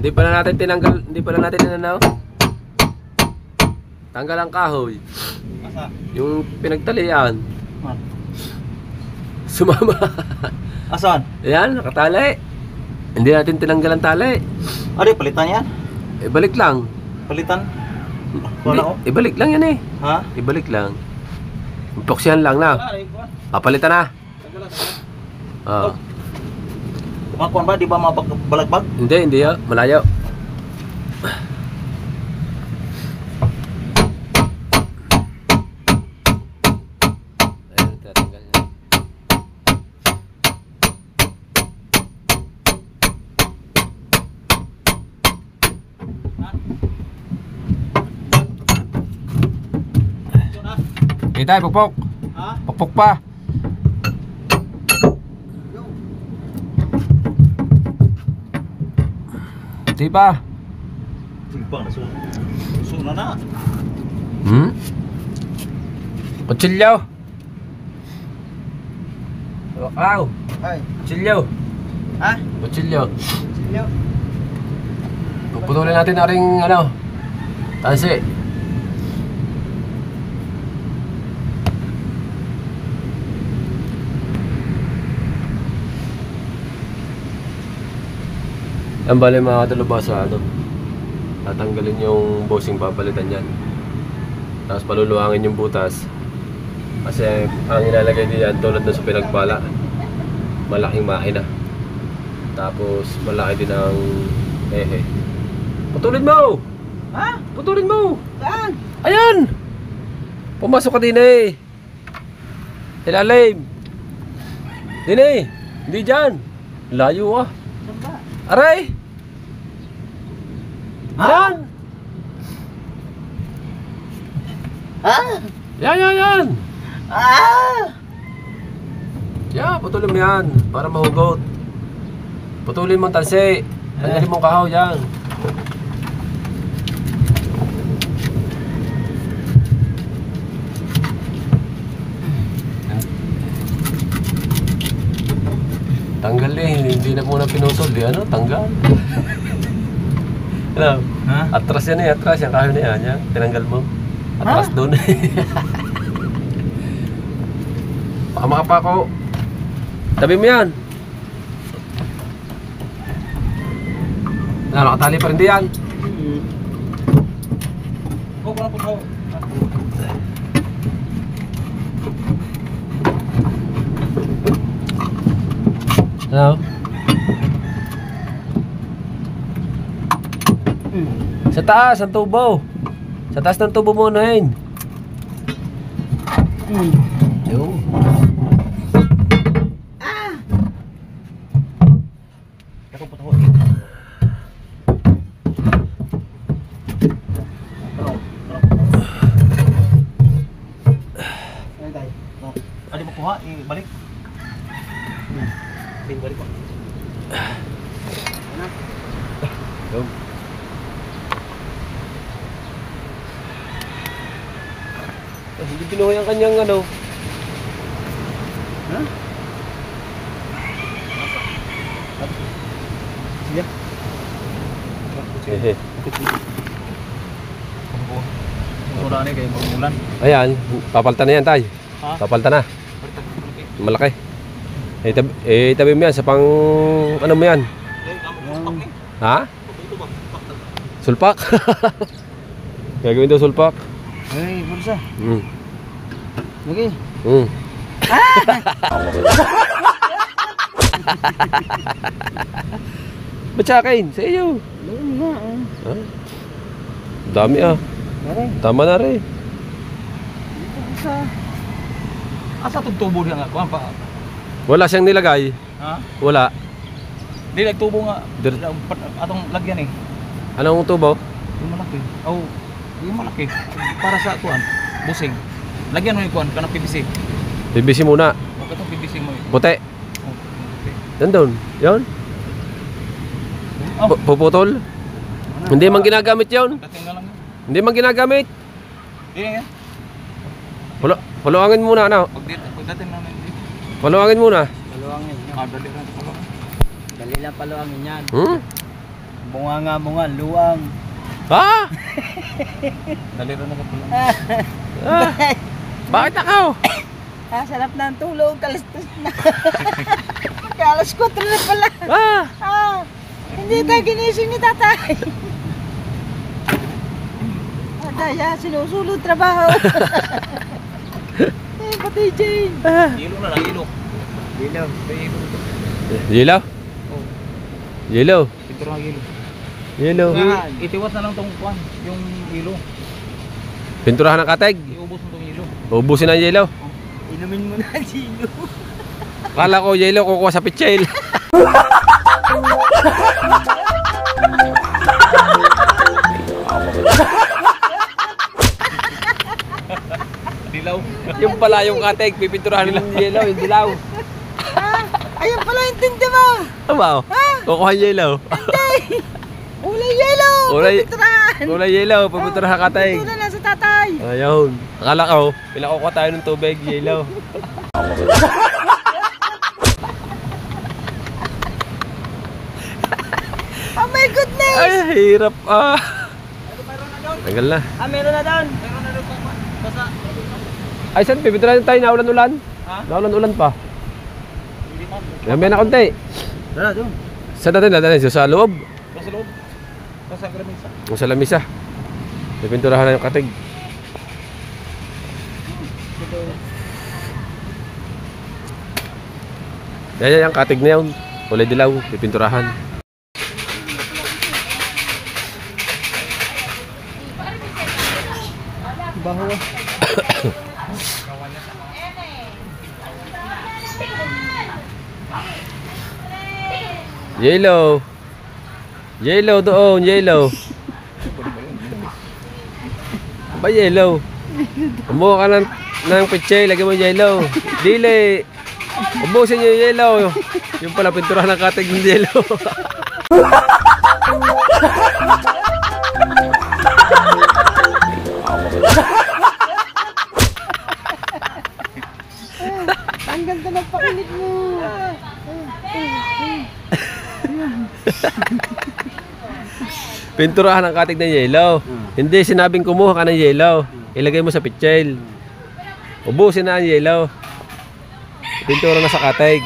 Hindi pala natin tinanggal, hindi pala natin ano. Tanggal ang kahoy. Asa? Yung pinagtalian. Man. Sumama. Asan? Ayan, nakatali. Hindi natin tinanggal ang tali. Ano, palitan yan? Ibalik lang. Palitan? Hindi, Wala ko. ibalik lang yan eh. Ha? Ibalik lang. Puksyan lang na. Papalitan na. Ah. Kumakuan ba? Di ba mabalagbag? Hindi ya. Malayo. Ayan, tatanggal niya. Kita, pukpok. Ha? Pukpok pa. Di pa. Sige pa, nasunan na. Kutsilyo. Wow. Ay. Kutsilyo. Ha? Kutsilyo. Silyo. Puputulin natin na ring ano. Tansi. Ang bali mga katalubasa ano. Tatanggalin yung bossing, papalitan yan. Tapos paluluwangin yung butas. Kasi ang ilalagay diyan tulad na sa pinagbala, malaking makina. Tapos malaki din ang ehe. Putulin mo! Ha? Putulin mo! Saan? Ayan! Pumasok ka din eh. Ilalim. Din eh. Hindi dyan. Layo ah. Saan ba? Aray! Ha? Yan! Ha? Yan! Ah! Yeah, putulin mo yan para mahugot. Putulin mo ang tansi. Tanggalin mo ang kahaw yan. Tanggal eh, hindi na muna pinutol eh. Ano? Tanggal. Ano? Ha? Atras yan eh, atras. Yung kahoy na yan, yan. Tinanggal mo. Atras doon eh. Baka makapako. Tabi mo yan. Nakatali pa rin di yan. Huwag ko na po. Ano? Sa taas, ang tubo. Sa taas ng tubo mo unahin. Yo. Ako po taho. Adi mo kuha, balik. Balik ko. Yo. Hindi pinuhay ang kanyang ano. Ha? Sige. Hehe. Mura ni kay Mulan. Ayan, papalta na yan tay. Ha? Papalta na. Malaki. Tabi mo yan sa pang ano mo yan? Ha? Sulpak? Gagawin daw sulpak. Hey, bulsa. Lagi. Ba't sa akin? Sa iyo. Ha? Dami ah. Tama na rin. Asa tugtubo diha nga kuan pa? Wala siyang nilagay. Ha? Wala. Di nagtubo nga. Dir- Atong lagyan eh. Anong tubo? Yung malaki. Oh, yung malaki. Para sa kuan, busing. Lagyan mo yung kuan kanang PVC. PVC muna. O katong PVC mo. Puti. Oh, okay. Nandun. Yun. Oh, Puputol. Hindi man ginagamit yun. dating na lang. Hindi man ginagamit. Di yan. Paluangin muna ano. Pagdating na lang. Paluangin muna. Paluangin. Ah, dali lang paluangin. Dali lang paluangin yan. Hmm? Bunga, luwang. Ha? Daliro na ka pala. Ah, bakit ako? Sarap ng tulog, kalastos na. Kalas 4 na pala. Hindi tayo ginising ni tatay. Daya, sinusulod trabaho. Pati Jane. Ilo na lang, ilo. Ilaw. Yellow? Oh, Yellow? pintura ng ilo. Yellow. Itiwas na lang tong kuan, yung ilo. Pinturahan ng kateg. Iubos mo tong ilo. Ubusin ang yellow. Inumin mo na ang silo. Kala ko yellow kukuha sa pitchel. Dilaw. Yung pala yung kateg, pipinturahan ng yellow, yung dilaw. Ayun pala yung tindi mo. Tama o? Kukuha yung yellow. Ulay yellow. Kulay- Pagpinturahan. Kulay yellow, pipinturahan ng kateg. Pintura na sa tatay. Ayun. Akala ko, pinakukuha tayo ng tubig, yellow. Oh my goodness. Ay, hirap ah. Tagal na. Meron na doon. Meron na rin pang basa. Ay, saan? Pipinturahan tayo, naulan-ulan. Ha? Naulan-ulan pa. Hindi man. Mamaya na konti. Dala doon. Saan natin dadalhin? Sa loob? Nasa loob. Nasa gramisa. O sa lamisa. Pipinturahan na yung katig. Yan yung katig na yun. Kulay dilaw, pipinturahan. Baho. Yellow. Yellow doon, yellow. Ba yellow? Umuha ka ng pitchay, lagyan mo yellow. Dili. Ubusin yung yellow. Yung pala pintura ng katig ng yellow. Ang ganda ng pakinig mo. Pinturahan ng katig ng yellow. Hindi sinabing kumuha ka ng yellow. Ilagay mo sa pitchel. Ubusin na ang yellow. Pintura na sa katig.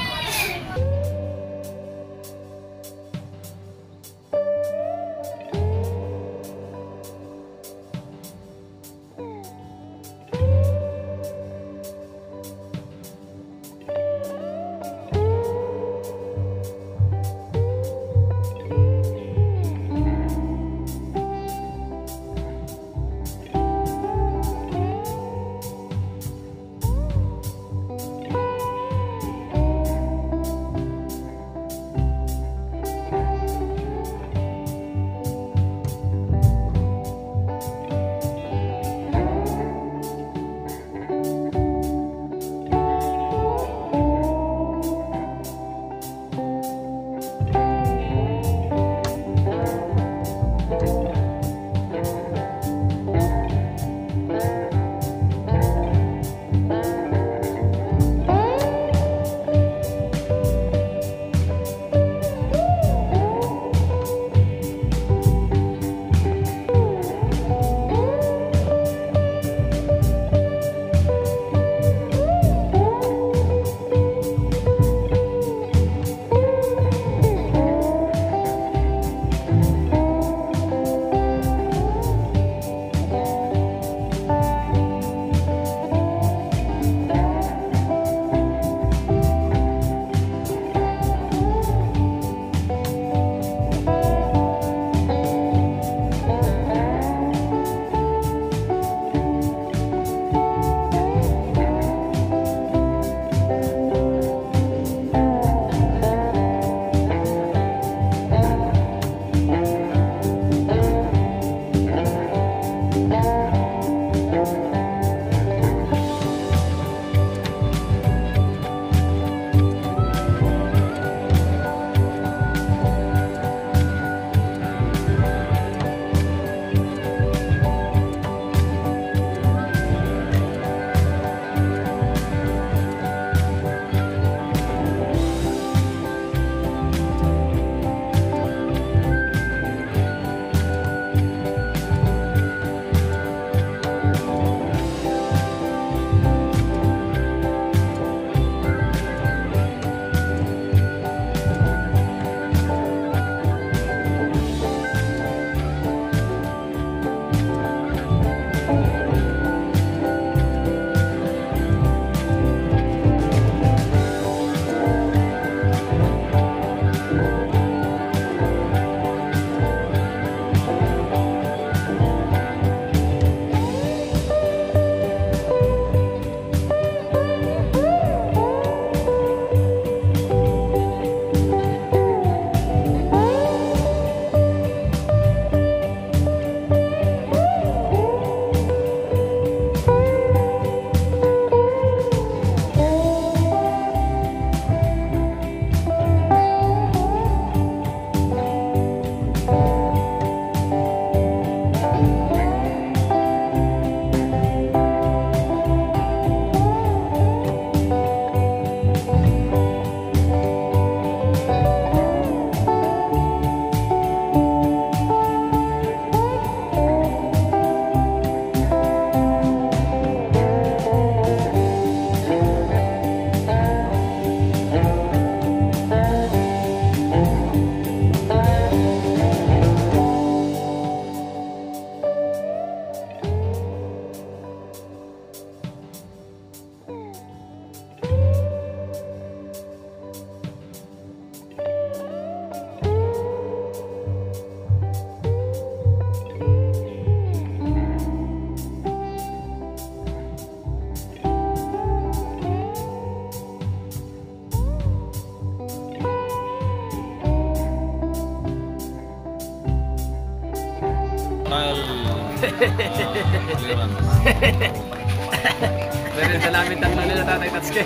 Merienda namin tatlo nila Tatay Tatsuki.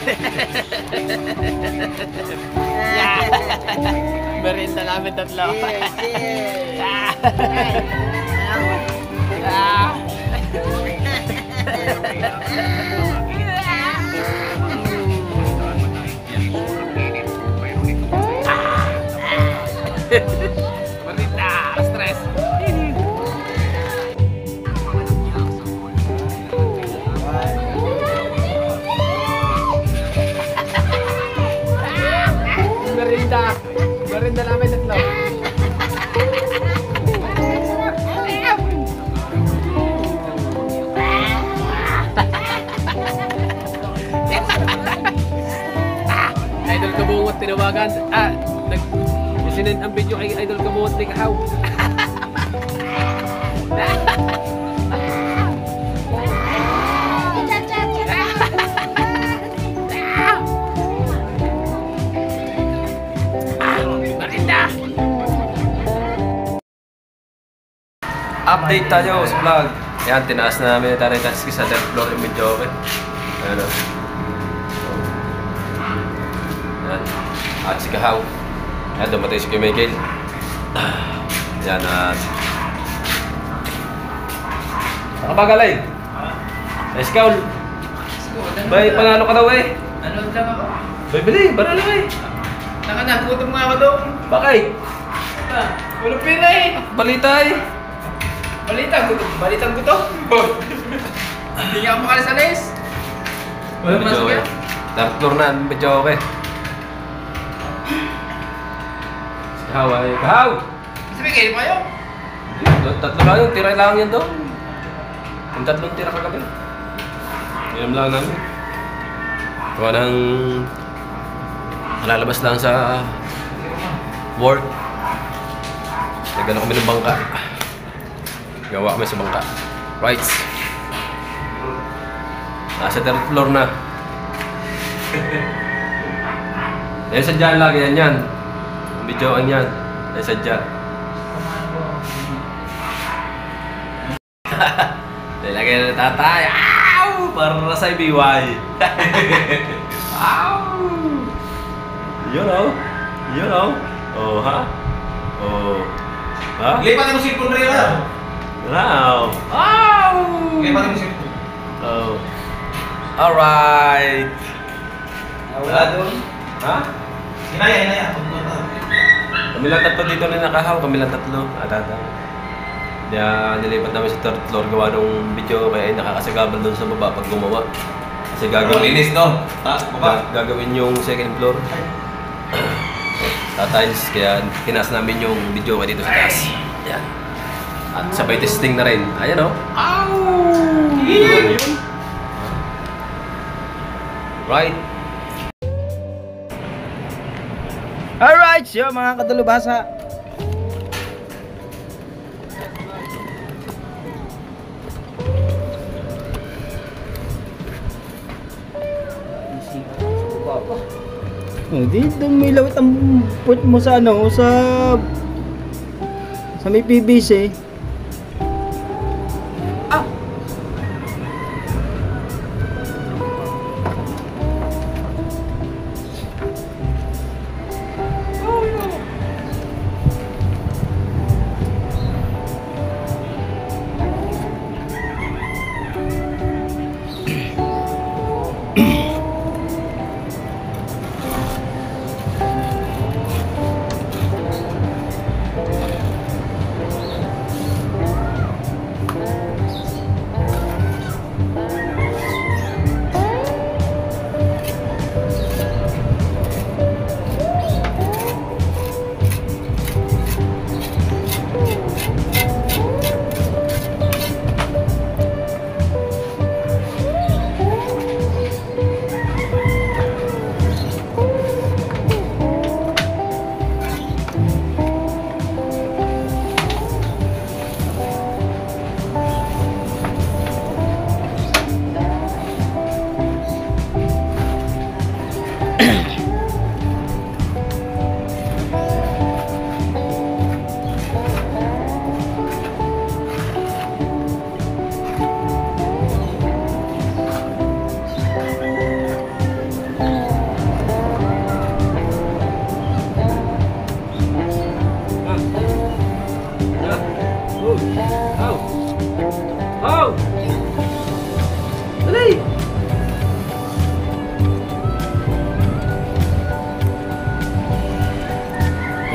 Merienda namin tatlo. Merienda, stress. Merienda namin tatlo. Idol Kabungot tinawagan. Sinend ang video kay Idol Kabungot ni Kahaw. Update tayo sa vlog. Yan, tinaas na namin yung Tatay Tatsuki sa third floor yung video okay. Ayan o. Yan. At si Kahaw. Yan, dumatay si Kuya Michael. Yan at... Nakabagalay. Nice Kaul. Bay, panalo ka daw eh. Ano lang ako? Bay, bili, panalo eh. Nakanagutom nga ako doon. Bakit? Walang pera eh. Balita eh. Balitang ko to. Hindi nga ako makalis-alis. Walang Video masok okay. yan. Third floor na, video okay. Si Kahaw ay... Kahaw! Sabi kayo pa yun. Tatlo lang yun, tira lang yan doon. Yung tatlong tira kagabi. Inom lang namin. Gawa ng... Lalabas lang sa... work. Nagano kami ng bangka. Gawa kami sa bangka. Right. Nasa third floor na. Yan sadya lagi yan yan. Video ang yan. Yan sadya. Nilagay na tatay. Ow! Para sa BY. Ow! You know? You know? Oh, ha? Oh. Ha? Lipat mo cellphone rin na. Wow! Ow! Lipat mo cellphone. Oh. Alright! Wala doon. Ha? Hinaya. Kami lang tatlo dito na nakahaw. Kami lang tatlo. Atata. Kaya nilipat namin sa third floor gawa nung video kaya nakakasagabal doon sa baba pag gumawa. Kasi Linis no? gagawin yung second floor. Tatiles, kaya tinaas namin yung video dito sa taas. Yan. At sabay testing na rin. Ayan o. Right. Alright, so mga kadalubhasa. Oh, dito may lawit ang put mo sa ano, sa may PVC.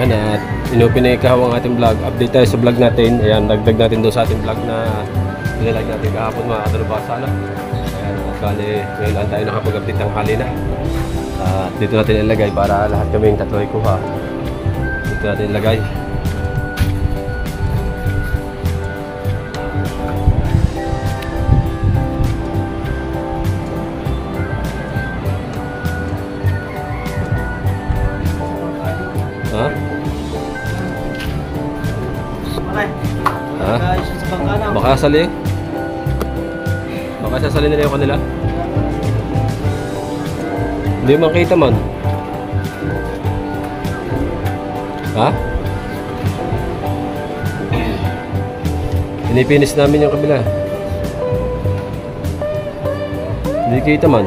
Yan at inupinikaw ang ating vlog. Update tayo sa vlog natin. Ayan, dagdag natin doon sa ating vlog na nilag natin kahapon mga kadalubasa na. Ayan, at bali ngayon lang tayo nakapag-update ng hali na. Dito natin ilagay para lahat kaming tatlo ay kuha. Dito natin ilagay. Ha? Ha? Baka sasali? Baka sasali nila yung kanila? Hindi makita man. Ha? Pinipinis namin yung kabila. Hindi kita man.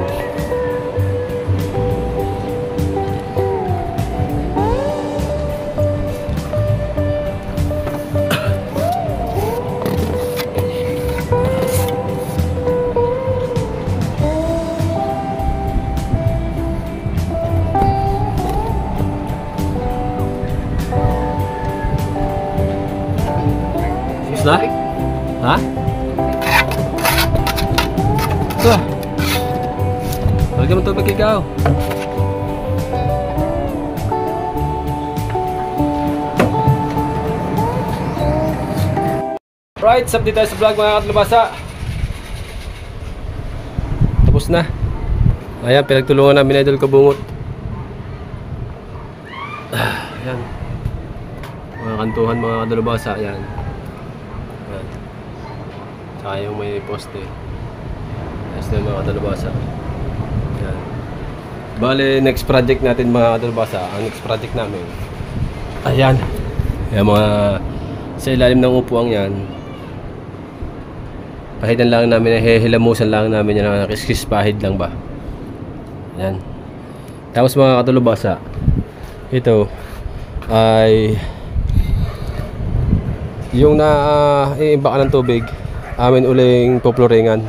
Na? Ha? Ito. Lagyan mo tubig ikaw. Right, update tayo sa vlog mga kadalubasa. Tapos na. Ayan, pinagtulungan namin Idol Kabungot. Ayan. Mga kantuhan mga kadalubasa. Ayan. Saka yung may poste. Ayos na mga kadalubasa. Yan. Bale, next project natin mga kadalubasa. Ang next project namin. Ayan. Yung mga sa ilalim ng upuang yan. Pahidan lang namin. Hilamusan lang namin yan. Kiskis pahid lang ba. Ayan. Tapos mga kadalubasa. Ito ay yung iimbakan ng tubig. Amin uling poploringan.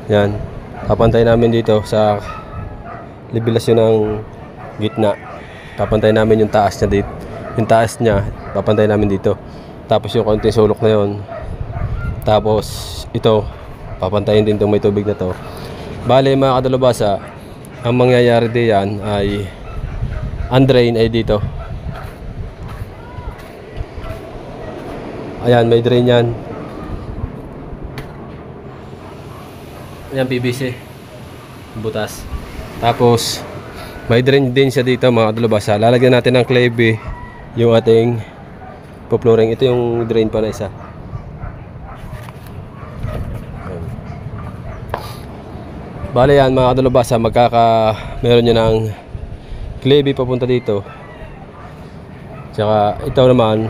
Yan. Papantay namin dito sa levelasyon ng gitna. Papantay namin yung taas niya dito. Yung taas niya, papantay namin dito. Tapos yung konting sulok na yon. Tapos ito, papantayin din itong may tubig na to. Bale mga kadalubasa, ang mangyayari diyan ay undrain ay dito. Ayan, may drain yan. Ayan, PVC butas. Tapos may drain din siya dito mga kadalubasa. Lalagyan natin ng clay B yung ating poploring. Ito yung drain pa na isa. Ayan. Bale yan mga kadalubasa, meron nyo ng clay B papunta dito. Tsaka ito naman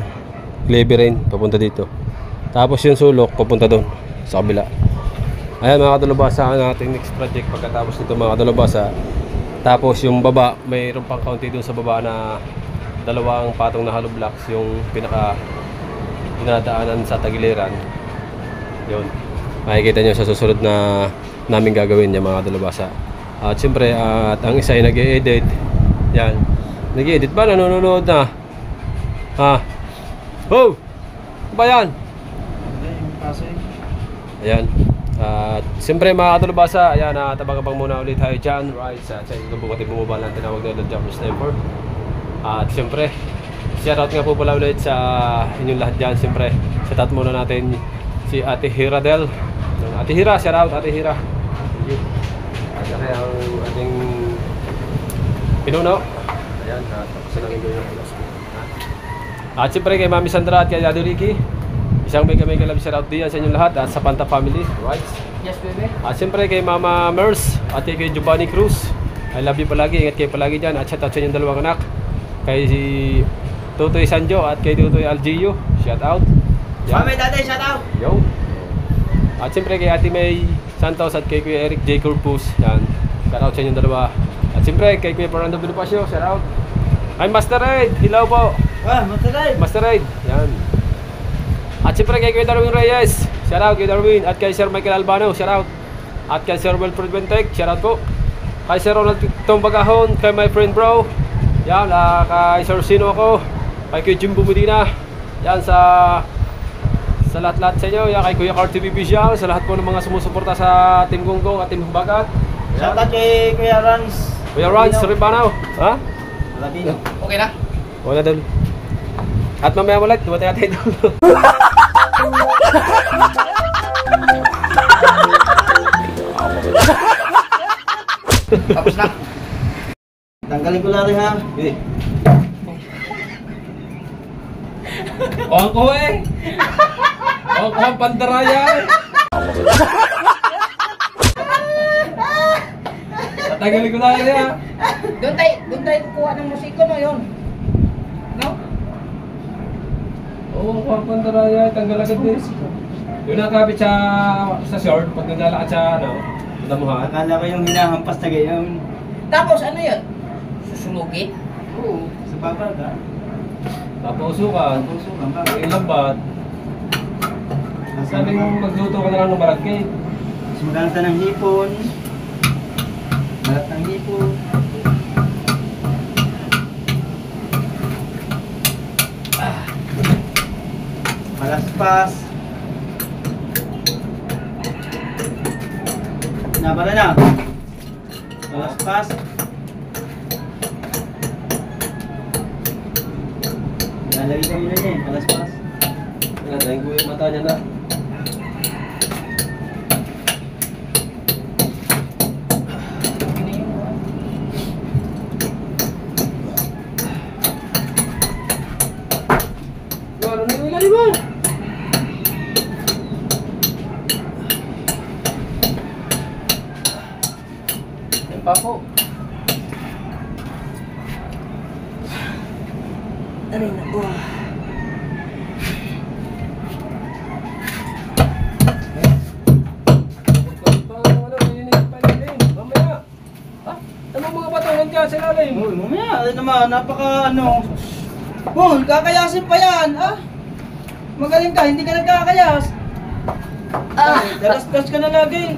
clay B rin papunta dito. Tapos yung sulok papunta doon sa kabila. Ayan mga kadalubasa, ang ating next project pagkatapos nito mga kadalubasa. Tapos yung baba, mayroon pang kaunti doon sa baba na dalawang patong na hollow blocks, yung pinaka dinadaanan sa tagiliran. Yun, makikita nyo sa susunod na namin gagawin yan mga kadalubasa. At siyempre, ang isa ay nag-e-edit. Yan, nag-e-edit ba? Nanonood na? Ha? Oh! Ano ba yan? Ayan. At siyempre mga kadalubasa, ayan, tabang-abang muna ulit tayo dyan. Right, sa ito po kasi bumaba lang tinawag na Jump Sniper. At siyempre, shoutout nga po pala ulit sa inyong lahat dyan. Siyempre, shoutout muna natin si Ate Hiradel. Ate Hira, shoutout Ate Hira. Thank you. At siyempre ang ating pinuno. Ayan, tapos na lang yung at siyempre kay Mami Sandra at kay Daddy Ricky. Isang mega love shoutout din sa inyong lahat at sa Panta family, right? Yes, baby. At siyempre kay Mama Mers at kay Giovanni Cruz. I love you palagi, ingat kayo palagi dyan. At shoutout sa inyong dalawang anak. Kay si Tutoy Sanjo at kay Tutoy Algio, shoutout. Mami, tatay, shoutout. Yo. At siyempre kay Ate May Santos at kay Kuya Eric J. Corpus. Yan, shoutout sa inyong dalawa. At siyempre kay Kuya Fernando Bonifacio, shoutout. Ay Master Raid, hello po. Master Raid. Master Raid, yan. At siyempre kay Kuya Darwin Reyes, shoutout kay Darwin. At kay Sir Michael Albano, shoutout. At kay Sir Wilfred Bentek, shoutout po. Kay Sir Ronald Tombagahon, kay my friend bro. Yan, kay Sir Sino ako. kay Kuya Jimbo Medina. Yan sa lahat-lahat sa inyo. Yan kay Kuya Car TV Visual. Sa lahat po ng mga sumusuporta sa Team Gonggong at Team Humbagat. Shoutout kay Kuya Rans. Kuya Rans Ribanaw. Ha? Ladino. Okay na? Wala doon. At mamaya ulit, dumatay natin doon. Tapos na. Tanggalin ko lang rin ha. Kuha ko eh. Kuha ang pandaraya eh. Tatagalin ko lang rin ha. Doon tayo kukuha ng musiko no yun. No? Oo, kuha ang pandaraya. Tanggal agad din. Yung nakakapit sa short, pag naglalakad sa damuhan. Akala ko yung hinahampas na ganyan. Tapos ano yun? Susunugin? Oo. Sa baba ka. Papausukan. Puso ka ba? Ilambat. Sabi mo magluto ka na lang ng barangay. Sumaganta ng hipon. Balat ng hipon. Palaspas. Nabara na. Palaspas. Lalagay kami na niya eh. Palaspas. Nadahin ko yung mata niya na. Ano na yung ilalim mo? Yan pa po. Aray na po. Uy, mamaya, ano naman, napaka ano. Bon, kakayasin pa yan, ah. Magaling ka, hindi ka nagkakayas. Dalas-das ka na lagi.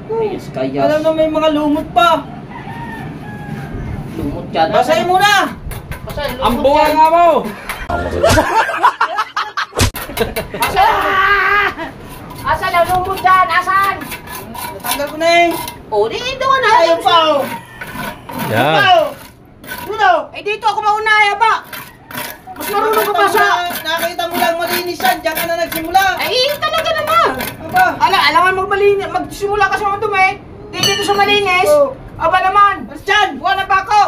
Ayos kayas. Alam na may mga lumot pa. Lumot yan. Basahin mo na! Basahin, lumot Ang bunga yan. nga mo! Asan ang lumot dyan? Asan? Natanggal ko na eh. O, dito ka na. Ayaw pa oh. Yan. Ayaw. Dito. Eh, dito ako maunaya ba? Mas marunong ka pa sa... Nakita mo lang malinis yan, diyan ka na nagsimula. Ay, talaga naman. Aba. Alangan magsimula ka sa madumi. Dito sa malinis. Oh. Aba naman. Alas dyan. Buwan na ba ako?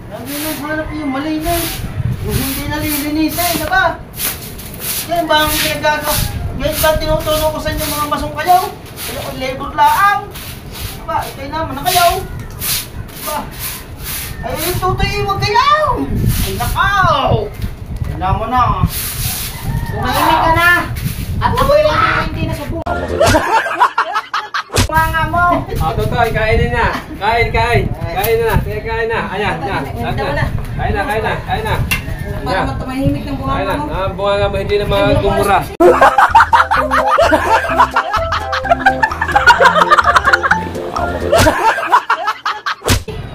Lagi nang hanap yung malinis. Yung hindi nalilinisin, diba? Yan ba ang pinagagawa? Ngayon ba tinutulong ko sa inyo mga masong kayaw? Kaya ko labor laang. Diba? Ikay naman na kayaw. Diba? Ay, yung tutoy, huwag kayaw. Ay, nakaw. Ay, naman na. Tumahimik ka na. At ako'y hindi na sa buwan. Nga mo. Totoy, kainin na. Kain. Kain na. Sige, kain na. Ayan, yan. Kain na. Para naman tumahimik ng buwan Kain na. mo. Ang bunga nga mo, hindi na magumura.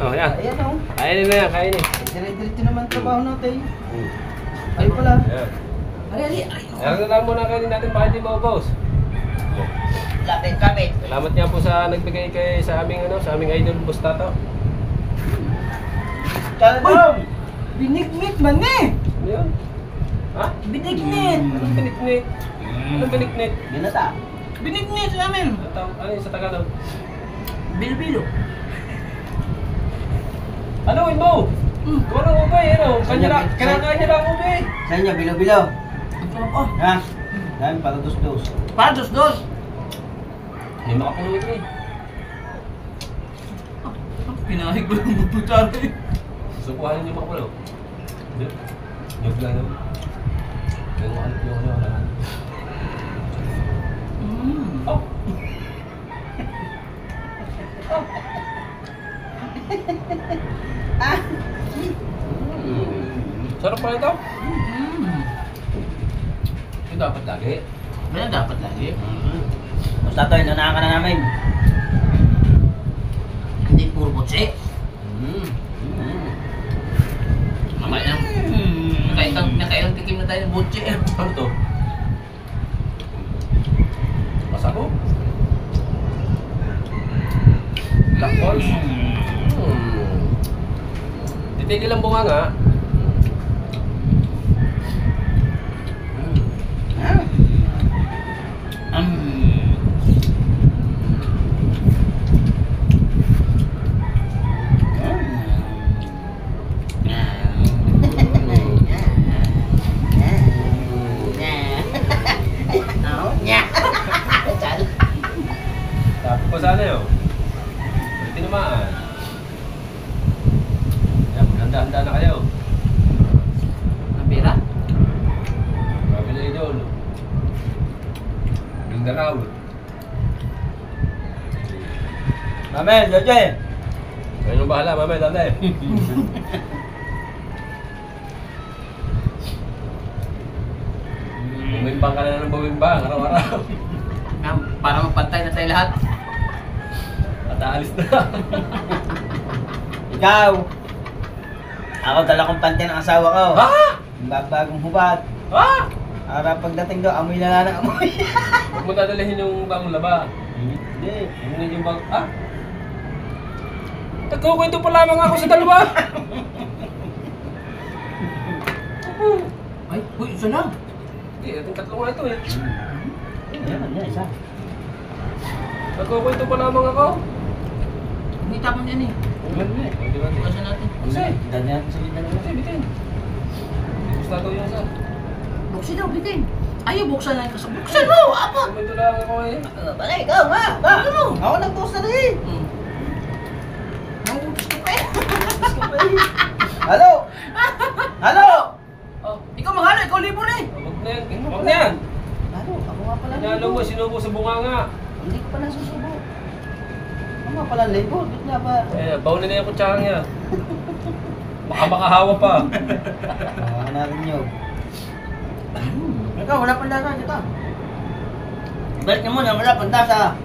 Oh, yan. Ayan o. Kainin na yan, kainin. Dire-diretso naman trabaho natin. Ay pala. Ayan. Ali. Ayan na lang muna kainin natin, baka hindi maubos. Lapit. Salamat nga po sa nagbigay sa aming idol, Boss Tato. Uy! Binignit man eh! Ano yun? Ha? Binignit! Anong biniknit? Anong biniknit? Binata. Binignit sa amin! Ano yung sa Tagalog? Bilo-bilo. Ano, Inbo? Kung anong ubay, kinakain niya lang ubay. Sa inyo, bilo-bilo. Oh, Ha? Dahil para dos-dos. para dos. Hindi makapunulit eh. Pinahig ko lang magputar eh. Sukuhanin niyo makulo. Hindi. Nyug lang naman. Kaya makalip yung ano. Oh! Sarap pa ito? Ito dapat lagi. Ano dapat lagi? Basta to, inanahan ka na namin. Hindi puro butsi. Black balls. Titigil ang bunga nga. Tapos pa sana yun. Pwede naman. Yan, handa-handa na kayo. Ang pera? Sabi na idol. Yung daraw. Mamel, Jojo. Kayo nung bahala, mamay, dali. Bumimbang ka na ng bumimbang, araw-araw. Para mapantay na tayo lahat. At aalis na. Ikaw. Ako dala kong pante ng asawa ko. Ha? Bagong hubad. Ha? Para pagdating doon, amoy na lang ng amoy. Huwag mo dadalhin yung bagong laba. Hindi. Yung yung bag... Ah? Nagkukwento pa lamang ako sa dalawa. Ay, uy, isa lang. Hindi, itong tatlo nga ito eh. Yan, yan, isa. Nagkukwento pa lamang ako. Kumita mo yan eh. Hindi ba? Bukasan natin. Kasi, Ganyan sa gitna kasi bitin. Gusto daw yun sa... Buksan daw, bitin. Ayaw, buksan lang kasi. Buksan mo! Apa! Kumento lang ako eh. Bale, ikaw, ma. Ba? Ako nag-post na rin. Nangutos ka pa eh. Halo? Halo? Oh, Ikaw mahalo, ikaw libo na eh. huwag na yan. Huwag na yan. Halo, ako nga pala. Hinalo mo, sinubo sa bunganga. Hindi ko pa nasusubo. Ako nga pala label. Ba't nga ba? Eh, bawin na yung kutsara niya. Baka makahawa pa. Ako na rin yun. Ikaw, wala pang lasa dito. Balik niyo muna, wala pang lasa.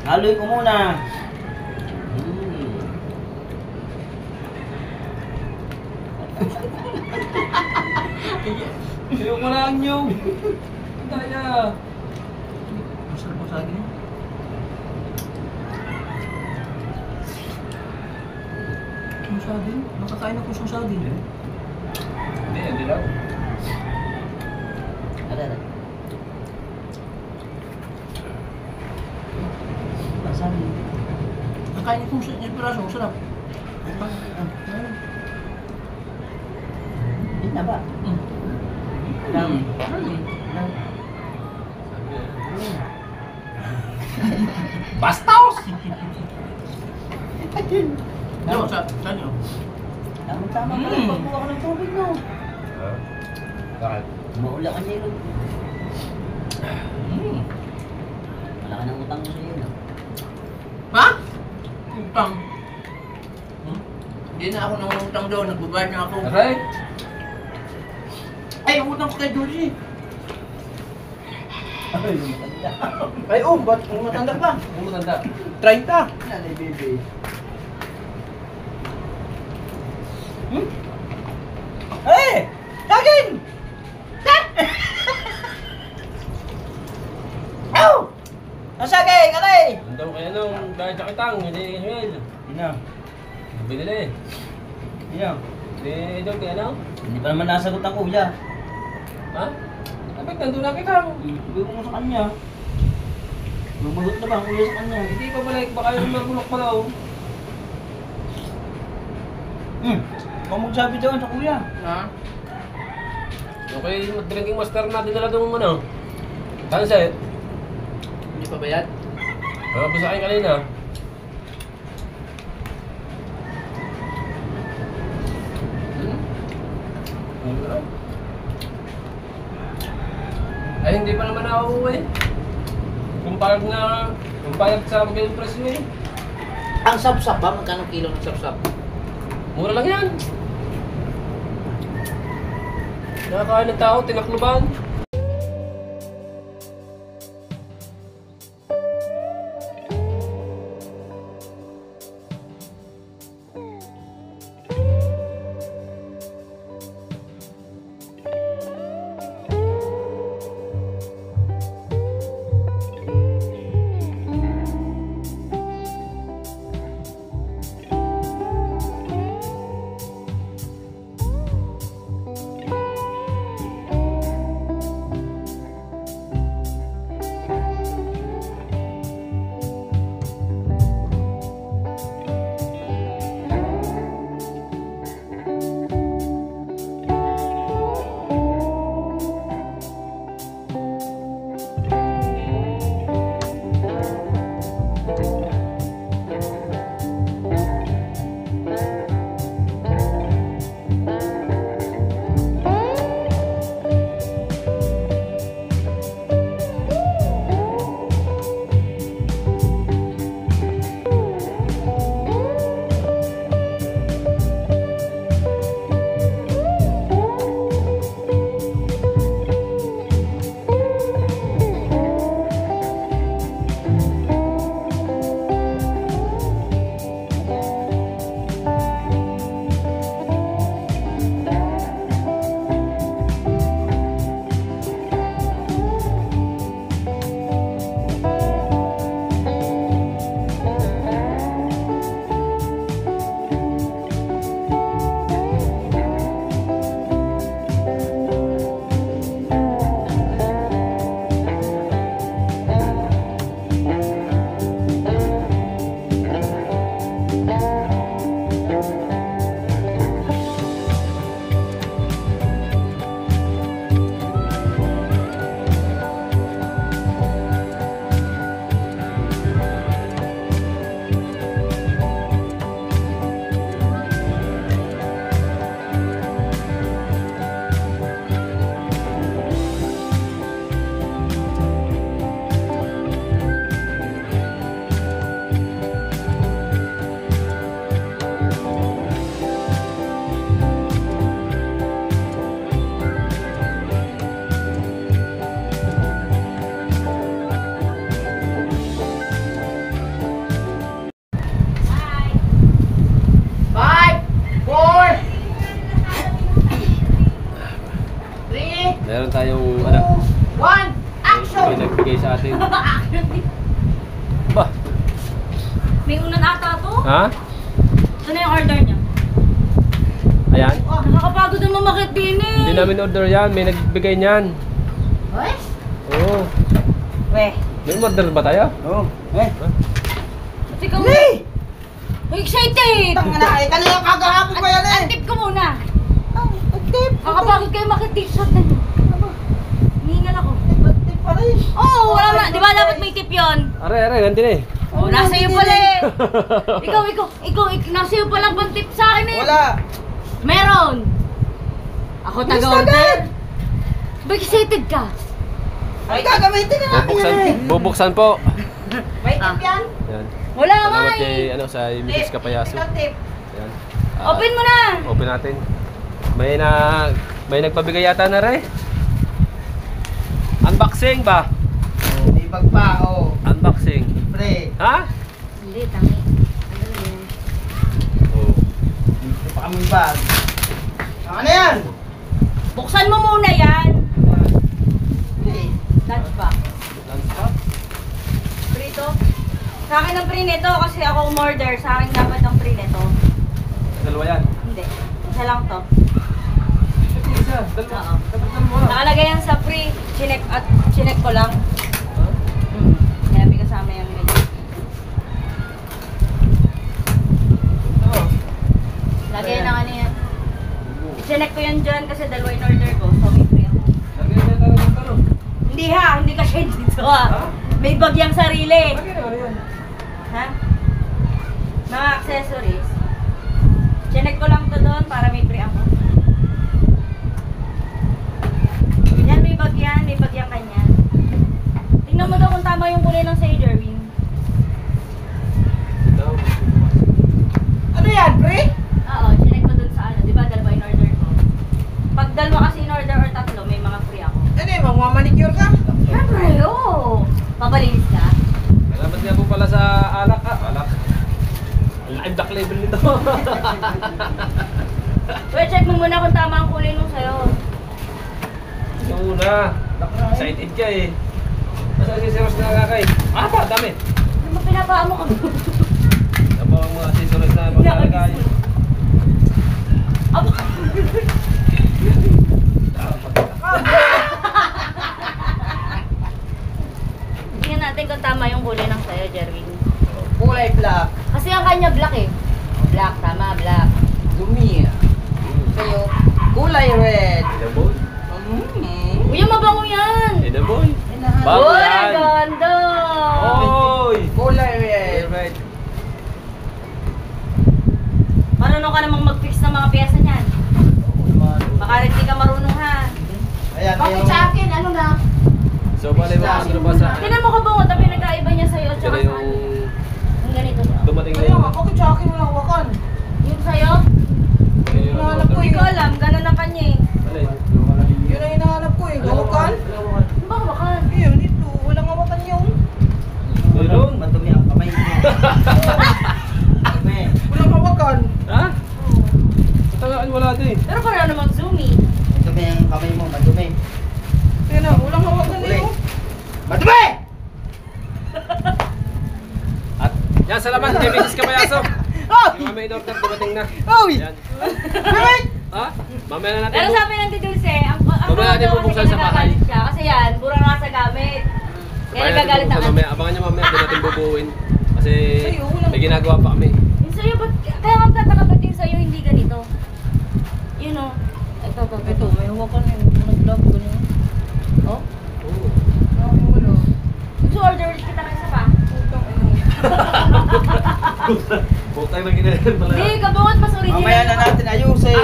Haloy ko muna. Sayo ko lang yung. Daya. Masarap ang saging. Ang saging? Nakakain ako sa saging. Hindi lang. Ada. Masali. Nakain ako sa piraso, ang sarap. Hindi na ba? Bastos! Ano, saan yun? Tama-tama ka lang pagkuha ka ng tubig mo. Ha? Bakit? Maula ka niyo. Wala ka ng utang mo sa iyo. No? Ha? Utang. Hindi na ako nangutang doon, nagbabayad na ako. Aray! Ay, utang ko kay Georgie. Ay, matanda. Ay, ba't matanda pa? Ano mo tanda? 30. Nanay, baby. Hey! Saging! Ow! Ang saging! Aray! Ang daw kaya nung dahil sa kitang, hindi Ismael. Ina. Binili. Ina. Hindi daw kaya nung. Hindi pa naman nasagot ang kuya. Ha? Bakit nandun na kitang? Ibig mo sa kanya. Lumagot na ba ang kuya sa kanya? Hindi pa balik, baka yung magulok pa daw. Kung magsabi doon sa kuya. Ha? Okay, drinking master natin na lang doon ano. Sunset. Hindi pa bayad? Sabi sa akin kanina. Ay, hindi pa naman ako uuwi. Kumpayag sa magiging presyo eh. Ang sapsap ba? Magkano kilo ng sapsap? Mura lang yan. Nakakain ng tao, tinakluban. natin. Ba? May unan ata to. Ha? Ito na yung order niya. Ayan. Nakakapagod naman makit din eh. Hindi namin order yan. May nagbigay niyan. Hoy? Oo. Weh. May order ba tayo? Oo. Eh. Kasi kung... Hey! Ay, excited! Tanga na, eh, kanina kagahapon pa yan eh. Tip ko muna. Tip. Nakakapagod kayo makit t-shirt na yun. Hihingal ako. Tip pa rin. Oo, wala na. Di ba dapat may tip yun? Aray, ganti na eh. Oo, nasa iyo pala eh. Ikaw, nasa iyo palang bang tip sa akin eh. Wala. Meron. Ako taga-order. Ba't excited ka? Ay, gagamitin na natin yan eh. Bubuksan po. May tip yan? Yan. Wala nga Salamat eh. kay, sa Mrs. Kapayaso. Ito tip. Yan. Open mo na. Open natin. May nagpabigay yata na rin. Unboxing ba? May bag pa, oh. Unboxing. Pre. Ha? Hindi, tangi. Ano na yan? Oh. Ito pa kami bag. Ano yan? Buksan mo muna yan. Okay. Lunch ba? Prito? Sa akin ang pre nito kasi ako umorder. Sa akin dapat ang pre nito. Dalawa yan. Hindi. Isa lang to. Isa. Oo. Dalawa mo na. Nakalagay yan sa pre. Chinek ko lang. Kaya may kasama yung medyo. Lagay na ano yan. Chinek ko yan dyan kasi dalawa in order ko. So may pre ako. Lagyan niya tayo ng talo. Hindi ha, hindi ka shade dito ha. May bagyang sarili. Lagyan niya, ano yan? Ha? Mga accessories. Chinek ko lang to doon para may pre ako. Yan, may bagyang kanya. Tingnan mo daw kung tama yung kulay ng sa'yo, Jerwin. Ano yan, pre? Oo, chinek ko doon sa ano. Di ba dalawa in order ko? Pag dalawa kasi in order or tatlo, may mga free ako. Ano yan, magmamanicure ka? Siyempre, oo. Papalinis ka? Salamat nga po pala sa alak ha. Alak. Ang black label nito. Well, check mo muna kung tama ang kulay nung sa'yo. Ito muna. Excited ka eh. Masaan si Zeros na kakay? Ah pa, dami. Ano mo pinapaan mo ka? Ito ang mga accessories na maglalagay. Aba! Tingnan natin kung tama yung kulay ng sa'yo, Jerwin. Kulay black. Kasi ang kanya black eh. Black, tama, black. Dumi. Sa'yo, kulay red. Edible. Uy, mabango yan! Edible. Bago Uy, yan. ganda! Oy! Kulay red. Right. Marunong ka namang mag-fix ng mga pyesa niyan. Baka rin di ka marunong ha. Ayan, Bakit sa akin? Ano na? So, bali mga ano ba sa... Tingnan mo ka ba ang pinagkaiba niya sa'yo at Sila saka sa yung ano? Yung ganito niya. dumating na Kaya yung... nga, bakit sa akin walang wakan? Yung sa'yo? yung Hinahanap ko Hindi ko alam, ganun ang kanya eh. Alay. Yun ang hinahanap ko eh. Wakan? Ano ba wakan? Ayun, dito. Walang wakan yung. Meron. Madumi ang kamay mo. Madumi. Walang wakan. Ha? Sa tagaan wala din. Pero pareho namang zoomy. Madumi ang kamay mo. Madumi. Ayun na, walang wakan yung. Madumi! At yan, salamat kay Mrs. Kapayaso. Oh! Yung may order dumating na. Oy! Yan. Wait! Ha? Mamaya na natin. Pero sabi ng Didulce, ang Mamaya natin bubuksan sa bahay. nagagalit siya. Kasi yan, pura nga sa gamit. Kaya Mamaya natin nagagalit bubuksan ako. mamaya. Abangan nyo mamaya, doon natin bubuuin. Kasi Sa'yo, walang- may ginagawa pa kami. Yung sa'yo, kaya nga tataka ba't yung sa'yo hindi ganito? Yun o. Ito. may wakan yung nag-vlog ko niya. Oh? Oo. Wala. Gusto order ulit kita ng isa pa? Putang ina. Putang na ginagawa pala. Hindi, kabungot mas original. Mamaya na natin ayusin.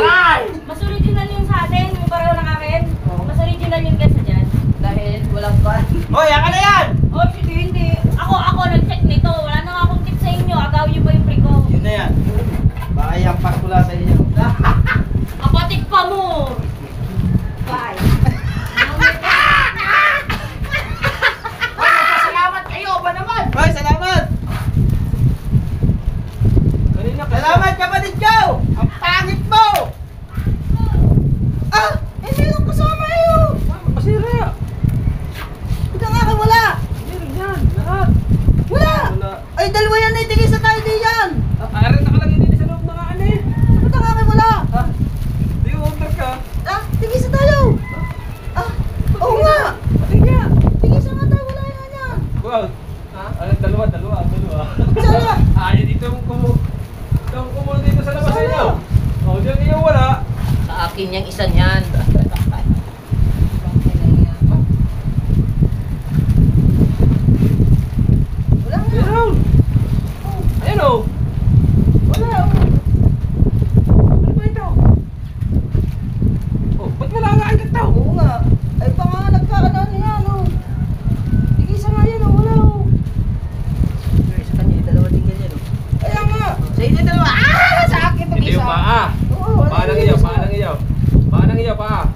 Mas original yung sa atin, yung pareho ng akin. Mas original yung kesa dyan. Dahil walang ban. Hoy, akin na yan! Oh, hindi. Ako nag-check nito. Wala na nga akong tip sa inyo. Agawin niyo pa yung pre ko. Yun na yan. Baka yung pakula sa inyo. Kapatid pa mo! Bye. Salamat kayo ba naman? Hoy, salamat! Kanina ka. Salamat kapatid ko! Ang pangit mo! Ah! Eh, meron kasama yun! Masira. Ito nga ka wala! Ay, dalawa yan eh. Tigisa tayo diyan. Aray, nakalagay din sa loob ng ano eh. Ba't ang akin wala? Ha? Di order ka? Tigisa tayo. Oo nga. Pati nga. Tigisa nga tayo. Wala yan yan. Wow. Aray, dalawa. Sana. Ay, dito yung kumulo dito sa labas sa inyo. Oh, dyan yung wala. Sa akin yung isa niyan. Wala nga. Meron. Ayun oh. Wala. Ano ba ito? Oh, ba't wala nga ang kataw? Oo nga. Ay, baka nga nagkakanan niya, no? Tigisa nga yan, oh. Wala, oh. Sa kanya, dalawa din ganyan. Kaya nga. Sa inyo dalawa. Sa akin Hindi yung paa. Oo, wala. Paa ng iyo, paa ng iyo. Paa ng iyo, paa.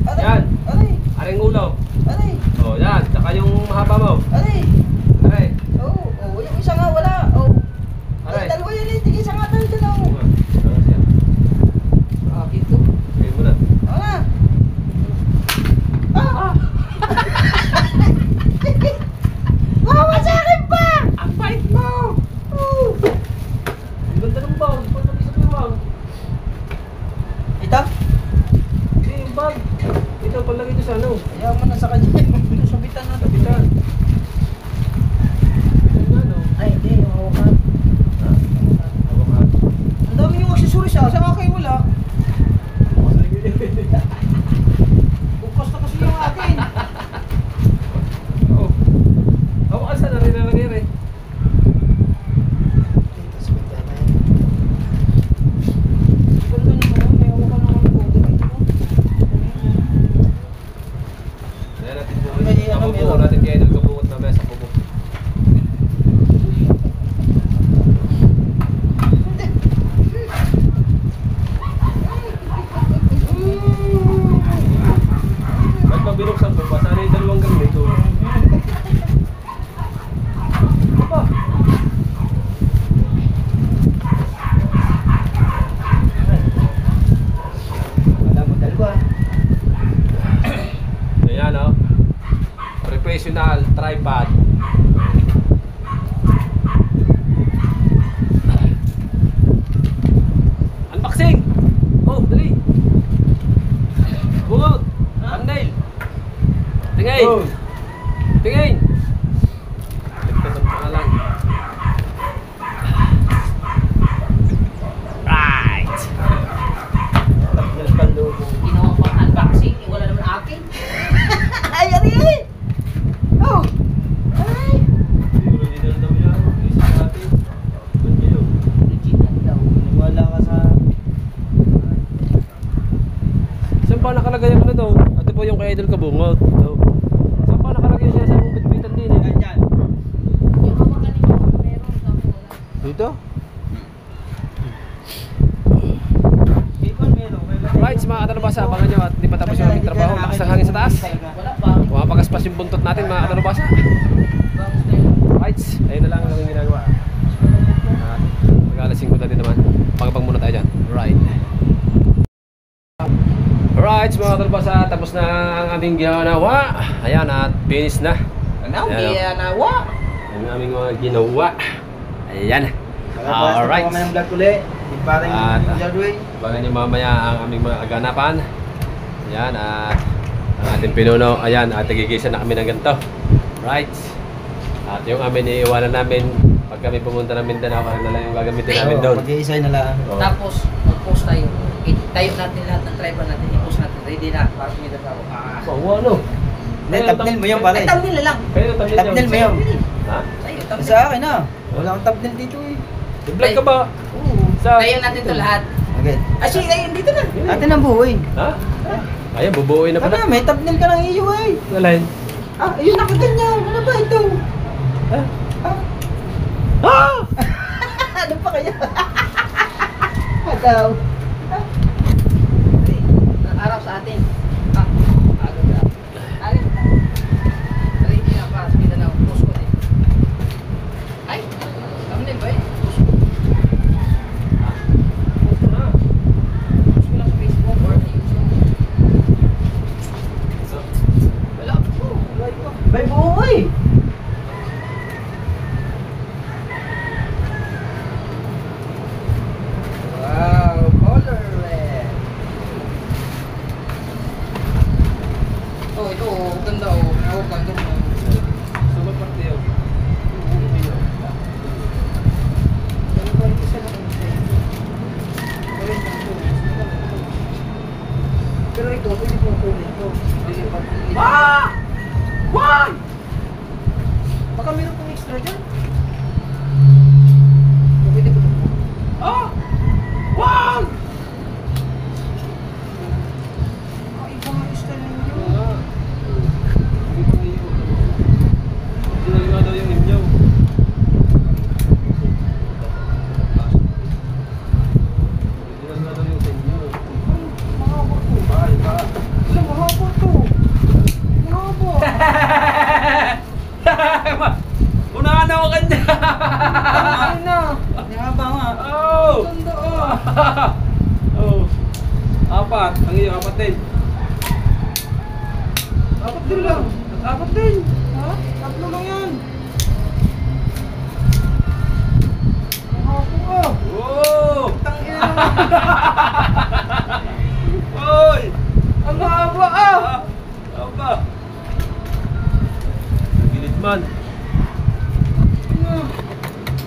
Aray. Yan. Aray. Aring ulo. Aray. Oh, yan. Tsaka yung mahaba mo. Aray. Aray. Oo. Oo. Yung isa nga, wala. Oo. Aray. Ay, dalawa yan, eh. Tigisa nga tayo dyan, oh. Ano siya? Akin to. Ayun mo na. Wala. Ah! Wawa sa akin pa! Ang bait mo! Oo. Ang ganda ng bag. Ba't nag-isip yung bag? Ito? Hindi, yung bag. Ito, palagay ito sa ano? Ayaw mo na sa kanya. Ito, sabitan na. Kapitan. Ano ano? Ay, hindi. Yung hawakan. Hawakan. Ang dami yung accessories ah. Sa akin wala. Bukas na kasi yung akin. Oo. Hawakan saan na rin nalagay rin. Ganda naman. May hawakan naman ng bote. Ayan natin bubuo. May ano, Nabubuo meron. natin kaya doon kabuot na mesa po. Ba't pag binuksan po, sana yung dalawang ganito. Apa? Wala mo dalawa. Ayan o. Professional tripod. Unboxing! Oh, dali! Bungot! Thumbnail! Tingin! Oh. Tingin! Ligtas ang pangalan. Right! Ginawa ko ang unboxing. Wala naman akin. Ay, ari! Oh! Ay! Siguro hindi na daw yan. Isip natin. Ba't kayo? Legit yan daw. Wala ka sa... Saan pa nakalagay ang ano daw? Ito po yung kay Idol Kabungot. Daw. Saan pa nakalagay siya sa bitbitan din eh? Nandyan. Yung hawakan ninyo, meron. Tapos wala. Dito? Bacon meron. Right, mga katalabasa, abangan nyo at di pa tapos yung aming trabaho. Lakas ng hangin sa taas. Wala pa. Pumapagaspas yung buntot natin mga katalabasa. Right, ayun na lang ang aming ginagawa. Mag-alas 5 na din naman. Pagabang muna tayo dyan. Right. Alright, mga katalabasa, tapos na ang aming ginawa. Ayan, at finish na. Ano? Ayan, Hindi oh. nawa. Ang aming mga ginawa. Ayan. Alright. Kami ng vlog ulit. Yung parang At, Jadway. abangan nyo mamaya ang aming mga aganapan. Ayan, at ang ating pinuno. Ayan, at nagigisa na kami ng ganito. Right. At yung amin iiwanan namin pag kami pumunta ng Mindanao, ano na lang yung gagamitin namin doon. Mag-iisay na lang. Oh. Tapos, mag-post tayo. Tayo natin lahat ng driver natin. I-post natin. Ready na. Para may dalawa. Oh, ano? Hindi, thumbnail mo yun pare. Ay, thumbnail na lang. Kayo, thumbnail Thumbnail mo yun. Ha? Tayo, thumbnail. Sa akin na. Wala akong thumbnail dito eh. I-vlog ka ba? Sa... Tayo natin to lahat. Okay. Actually, ayun, dito na. Atin ang buhay. Ha? Ayan, bubuoy na pala. Ano, may thumbnail ka ng iyo eh. Alin? Ah, ayun nakaganyan. Ano ba ito? Ha? Ah, Ah! ano pa kaya?Adaw. Araw sa atin. Agad na. Alin? Ready na para sa Mindanao. Post ko na eh. Ay, thumbnail ba eh? Post ko. Post ko na. Post ko lang sa Facebook or sa YouTube. Wala po. May buhay.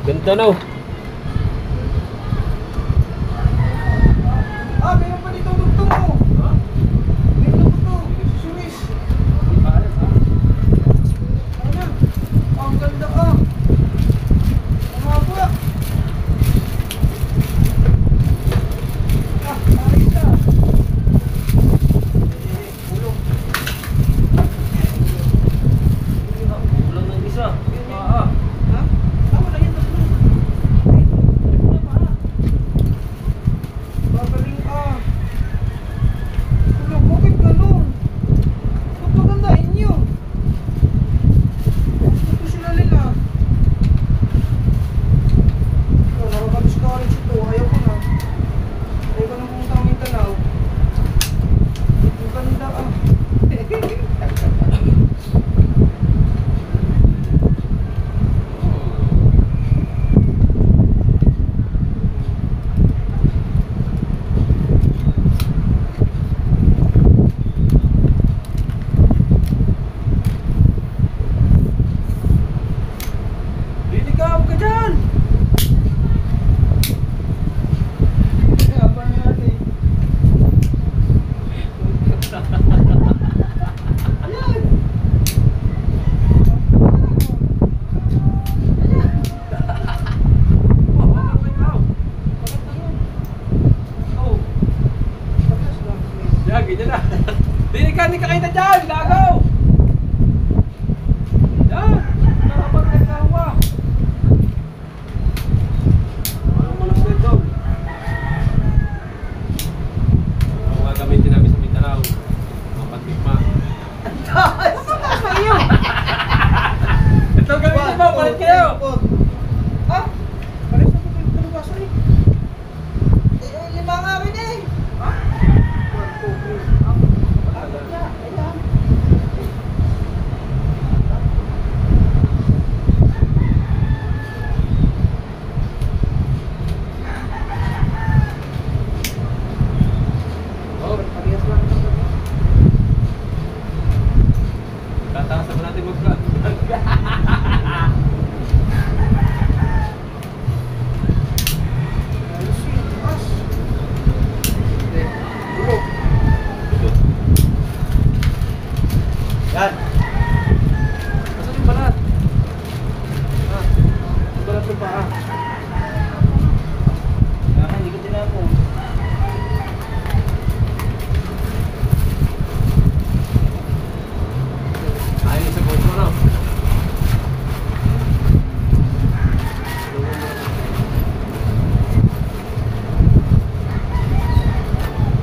Ganda na oh. Ah, meron pa dito dugtong mo. Ha? Meron dugtong. Susuris. Ano na? Ang ganda ah. Ang haba. Ah, ayos na. Ulong. Kulang ng isa. Ha? Ah, wala yan dugtong. Wala pa. Babaling ah. Ulong, bakit ganun? Ba't magandahin niyo? Ito sila nila. Oh, nakaka-discourage ito. Ayaw ko na. Ayaw ko na pumunta ng Mindanao. Ang ganda ah. Liligaw ka dyan! Apa na natin? Ayan! Yan, ganyan na. Hindi ka kita dyan, gago! Yan! Nakapag nagkawa. Ano mo lang dito? Ang mga gamitin namin sa Mindanao. Mga patikma. Ito gamitin mo, palit kayo! Ha? Pares na po yung kalabasa eh. Lima nga rin eh. Ha? 1, 2, 3. Apat na. Ayan. Oh, Parehas lang ito. tataasan mo natin mag-vlog. Ayos yun. Taas. Tulog. Yan. Asan yung balat? Ang balat ng paa. Kaya hindi ko tinapon. Ayun sa GoPro na.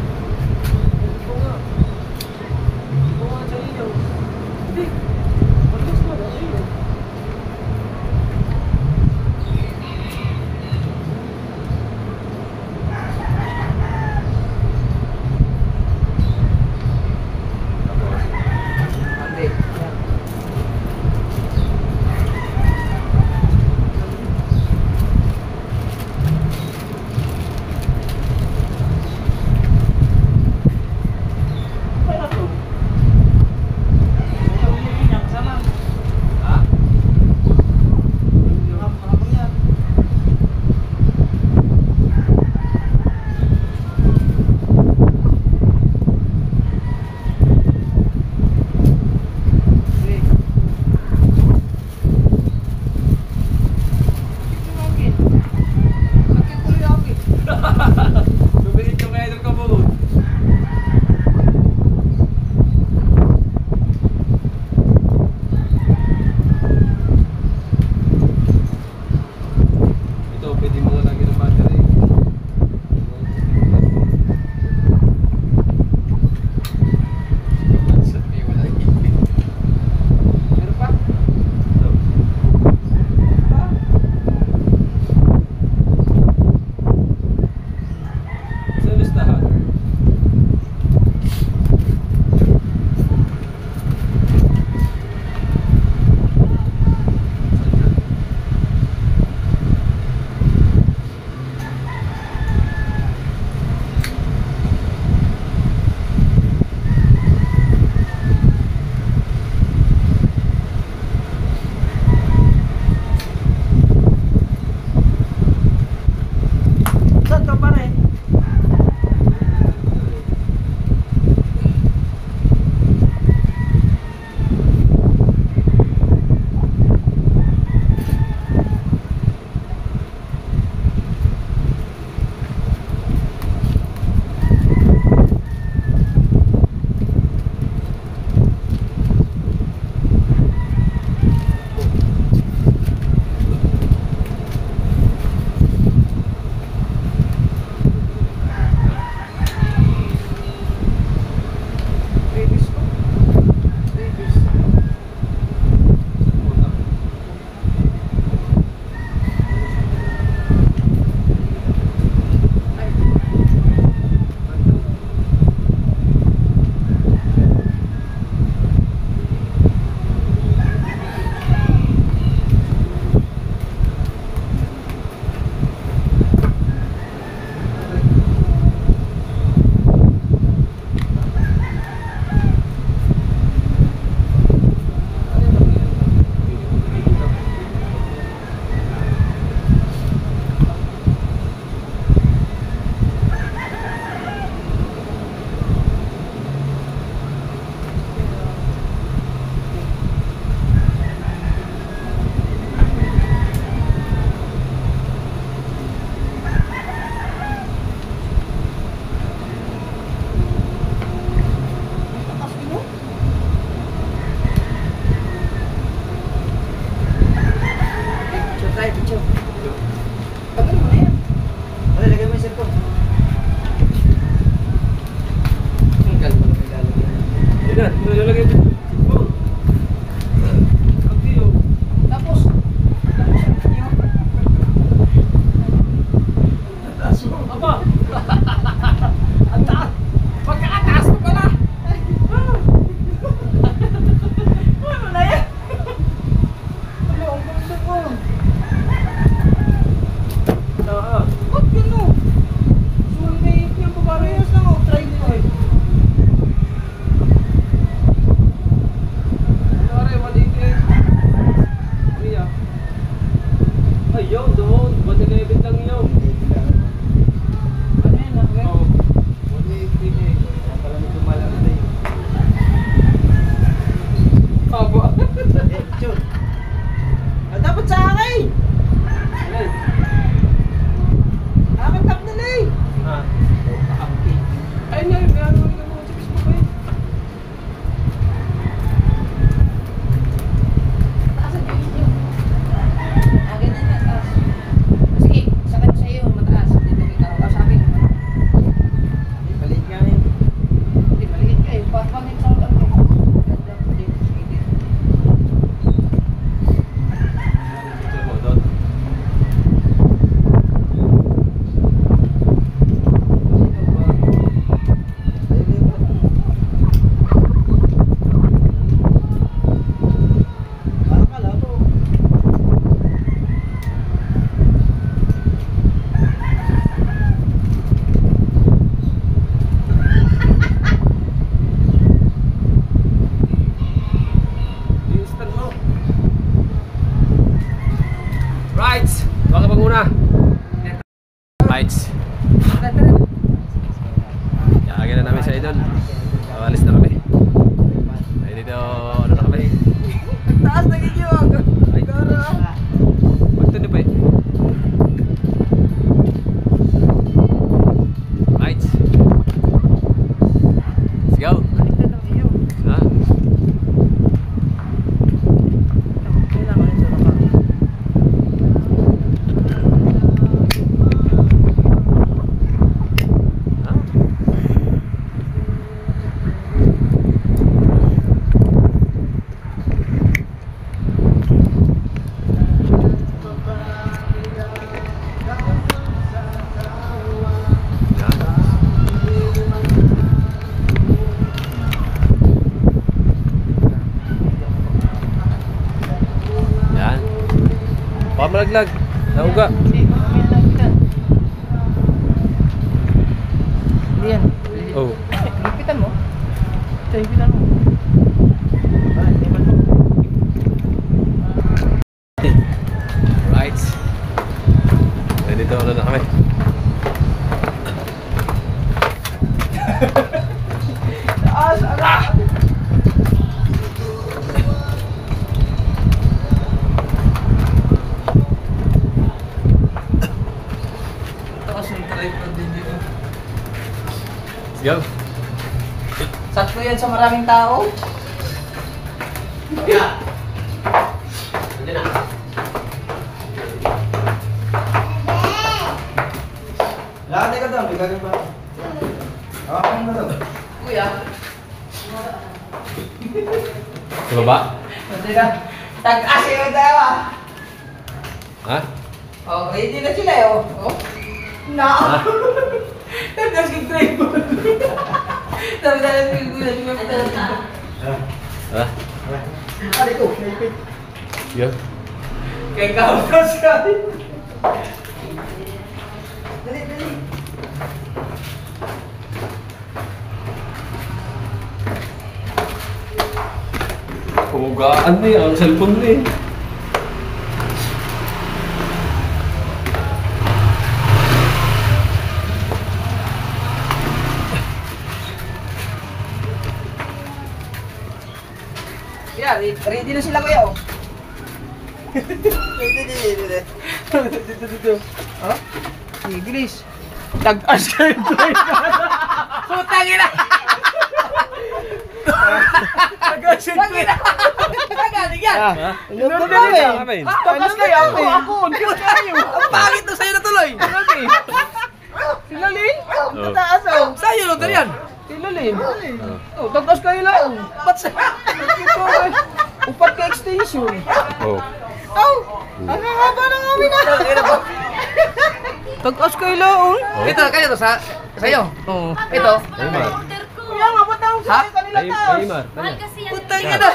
Ito nga. Ito nga sa iyo. Hindi. Malis na sa iyo. pare. Lights. Kaya na namin sa idol. Alis na kami. Ay dito, ano na kami? Taas na ganyo. Ay, magtuloy pa eh. Lights. Let's go. Ha? Malaglag, nauga. Hindi yan. Oh. Hipitan mo. Ito, hipitan mo. Right. Dito na kami. Takas yung tripod din dito. Let's go. Sakto yan sa maraming tao. Lakad ka daw, may gagawin ba? Hawakan mo daw. Kuya. Sa baba? Hindi na. Tag-as yung tayo ah. Ha? Oh, ready na sila eh. Oh. Oh. Na. Tag-as yung tripod. Tag-as yung tripod. Ha? Ari ko, naipit. Yo. Kaya kautos ka. Dali, dali. Kumugaan ni ang cellphone ni. Yeah, ready na sila kuya oh. Dito. Oh? English. Tag-as kayo. Putang ina. Tag-as yung Tag-ina. Tagaling yan. Ano ba kami? Tag-as kayo. Ako. Hindi kayo. Ang pangit na sa'yo na tuloy. Sila Lin? Oh. Tataas oh. Sa'yo no, yan. Sila Lin? Oh, tagtas kayo lang. Ba't sa... Upat ka extension. Oh. Oh, ang haba ng amin ah. Tagtas kayo lang. Oh. Ito, kayo to sa... Sa'yo. Oo. Ito. Aymar. Order ko. Kuya nga, ba't ang Ha? sabi kanila taas? Aymar. Mahal kasi yan. Putang ina.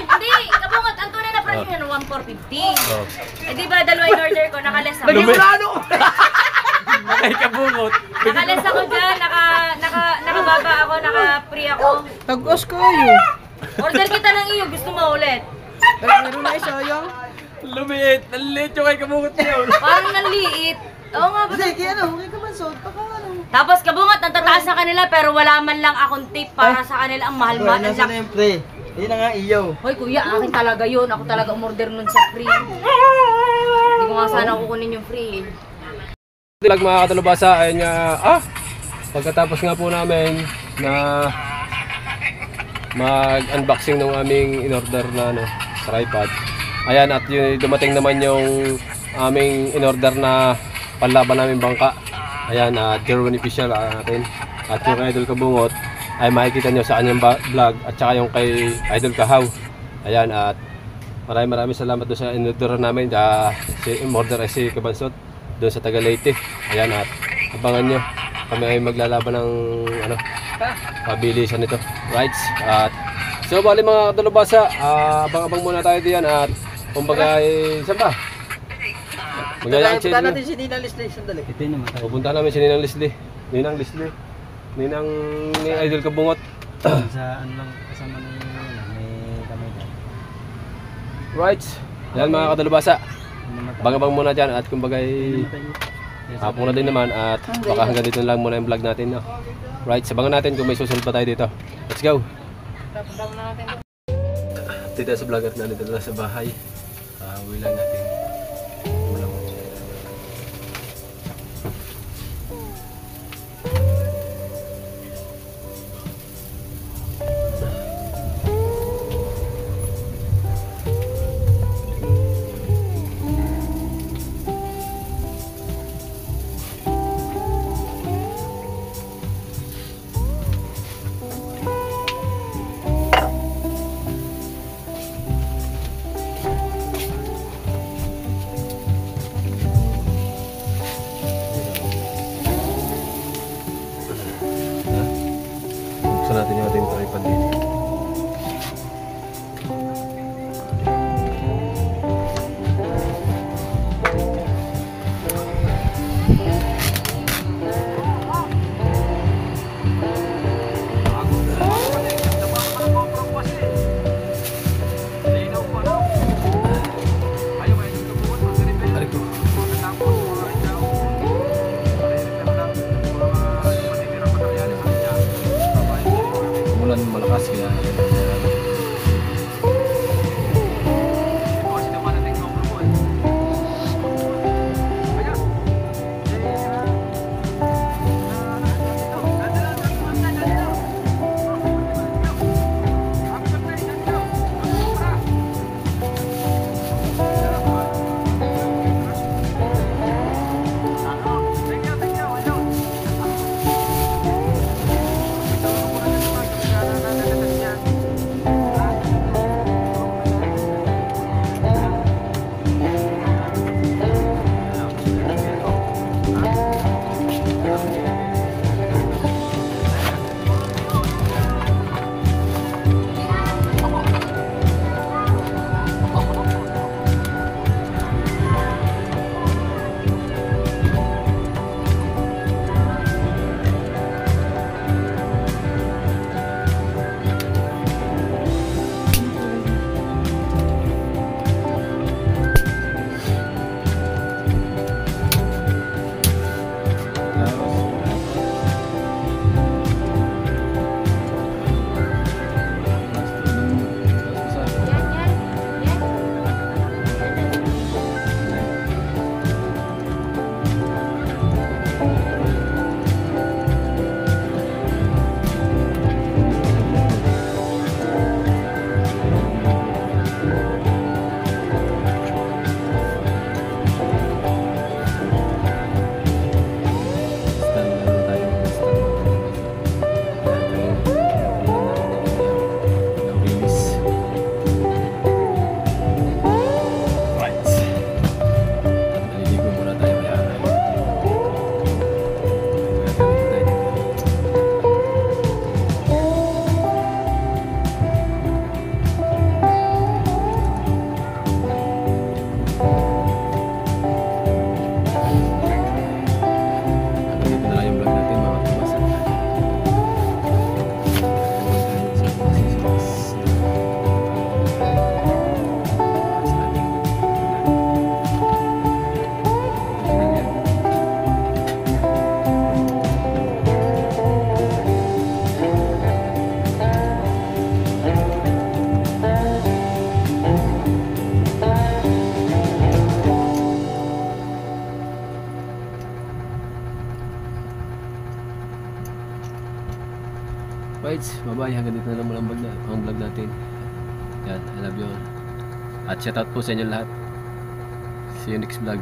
Hindi, kabungat. Ang tunay na presyo niya, 1,450. Oh. Eh di ba, dalawa yung order ko, nakales ako. Lagi mo na ano. Ay, kabungot. Nakales ako dyan, nakababa ako, naka-free ako. Tagtas kayo. Order kita ng iyo, gusto mo ulit. Meron na isayang. Lumiit. Naliit yung kay kabungot niya. Parang nanliit. Oo nga ba? Kasi kaya ano, kaya ka man sod, baka ano. Tapos kabungat, ang tataas sa kanila, pero wala man lang akong tip para sa kanila. Ang mahal-mahal. Ang Nasa na laki. yung pre. Yun na nga iyaw. Hoy kuya, akin talaga yun. Ako talaga umorder nun sa free. Hindi ko nga sana kukunin yung free. Vlog mga katalubasa, ayun nga, pagkatapos nga po namin na mag-unboxing ng aming in-order na tripod. Ayan, at yung dumating naman yung aming in-order na panlaban namin bangka. Ayan, Jerwin official natin. At yung kay Idol Kabungot ay makikita nyo sa kanyang vlog at saka yung kay Idol Kahaw. Ayan, at maraming salamat doon sa in-order namin. Si in-order ay si Kabansot doon sa Taga Leyte. Ayan, at abangan nyo kami ay maglalaban ng pabilisan nito, rights. At so bali mga katalubasa, abang-abang muna tayo diyan at kumbaga saan ba? Maglalunch Punta natin si Ninang Leslie, sandali. pupunta namin si Ninang Leslie. Ninang ni Idol Kabungot. Sa ano lang kasama ni may kamay dyan. Rights. Yan mga katalubasa. Abang-abang muna dyan at kumbaga hapon na din naman at baka hanggang dito lang muna yung vlog natin. No? Right, sabangan natin kung may susunod pa tayo dito. Let's go! Dito sa vlog at nandito na sa bahay. Uwi lang natin. Ulam. Rights, bye-bye. Hanggang dito na lang muna ang vlog natin. Yan, I love you all. At shoutout po sa inyo lahat. See you next vlog.